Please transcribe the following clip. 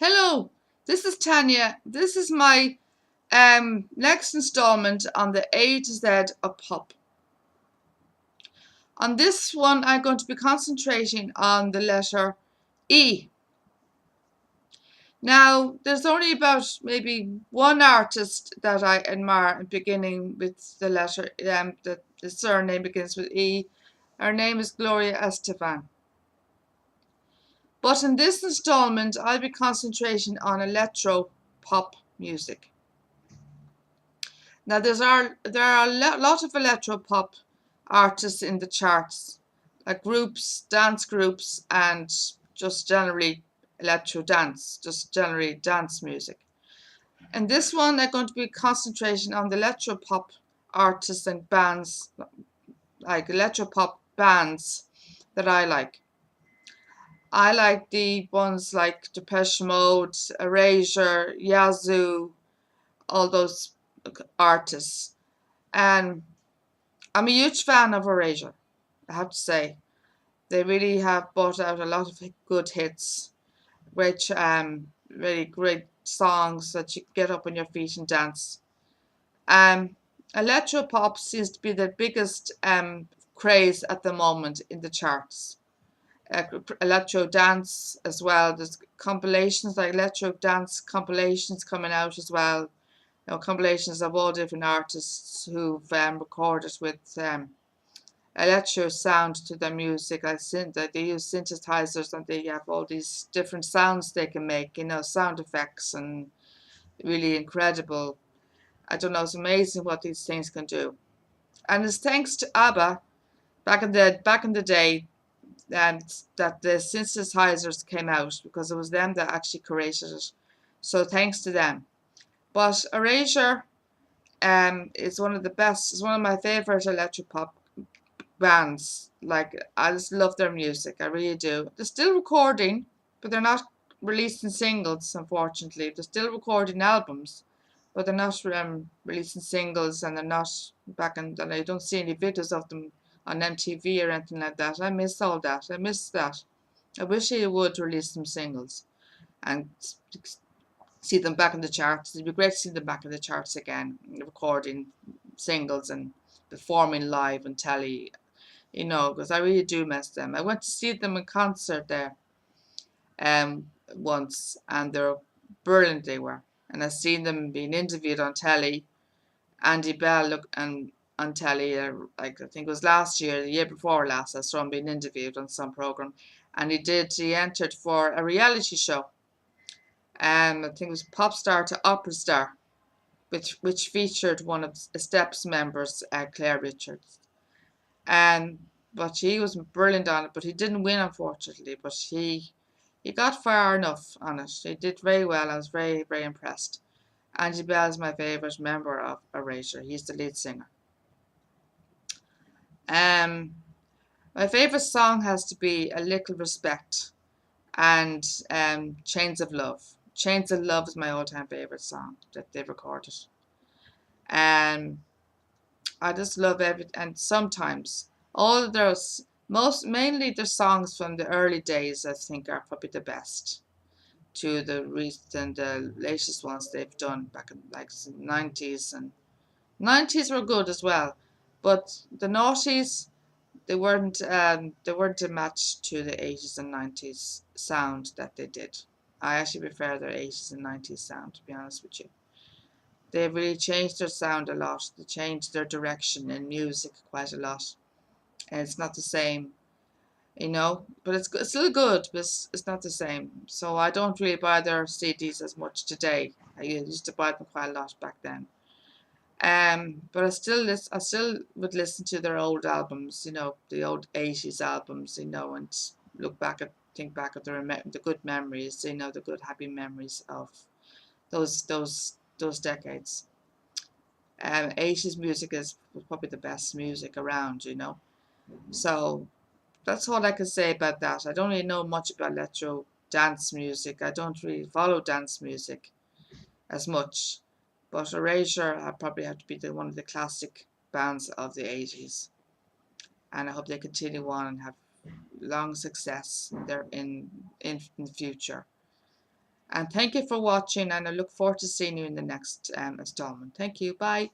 Hello, this is Tania. This is my next installment on the A to Z of pop. On this one, I'm going to be concentrating on the letter E. Now, there's only about maybe one artist that I admire, beginning with the letter, the surname begins with E. Her name is Gloria Estefan. But in this installment, I'll be concentrating on electro pop music. Now, there are a lot of electro-pop artists in the charts, like groups, dance groups, and just generally electro dance, just generally dance music. And this one, I'm going to be concentrating on the electro-pop artists and bands, like electro-pop bands that I like. I like the ones like Depeche Mode, Erasure, Yazoo, all those artists. And I'm a huge fan of Erasure, I have to say. They really have brought out a lot of good hits, which really great songs that you get up on your feet and dance. Um, Electropop seems to be the biggest craze at the moment in the charts. Electro dance as well. There's compilations like electro dance compilations coming out as well. Compilations of all different artists who've recorded with electro sound to their music. They use synthesizers and they have all these different sounds they can make, sound effects and really incredible. I don't know, it's amazing what these things can do. And it's thanks to ABBA back in the day that the synthesizers came out because it was them that actually created it. So thanks to them. But Erasure is one of the best. It's one of my favorite electropop bands. Like, I just love their music. I really do. They're still recording, but they're not releasing singles, unfortunately. They're still recording albums, but they're not releasing singles, and they're not and I don't see any videos of them on MTV or anything like that. I miss all that. I miss that. I wish they would release some singles and see them back in the charts. It'd be great to see them back in the charts again, recording singles and performing live on telly, because I really do miss them. I went to see them in concert there once, and they're brilliant they were. And I've seen them being interviewed on telly. Andy Bell on telly, like I think it was last year, the year before last, I saw him being interviewed on some program, and he entered for a reality show. I think it was Pop Star to Opera Star, which featured one of the Steps members, Claire Richards. But he was brilliant on it, but he didn't win, unfortunately. But he got far enough on it. He did very well. I was very, very impressed. Andy Bell is my favourite member of Erasure. He's the lead singer. My favourite song has to be A Little Respect and Chains of Love. Chains of Love is my all-time favourite song that they've recorded. I just love everything. And sometimes all of those, mainly the songs from the early days, I think are probably the best. To the recent, the latest ones they've done back in like the 90s, and 90s were good as well, but the noughties, they weren't a match to the 80s and 90s sound that they did. I actually prefer their 80s and 90s sound, to be honest with you. They really changed their sound a lot. They changed their direction in music quite a lot, and it's not the same, but it's still good, but it's not the same. So I don't really buy their CDs as much today. I used to buy them quite a lot back then. But I still would listen to their old albums, the old 80s albums, and think back at the good memories, the good happy memories of those decades. 80s music is probably the best music around, So that's all I can say about that. I don't really know much about electro dance music. I don't really follow dance music as much. But Erasure probably have to be one of the classic bands of the 80s. And I hope they continue on and have long success in the future. And thank you for watching, and I look forward to seeing you in the next installment. Thank you. Bye.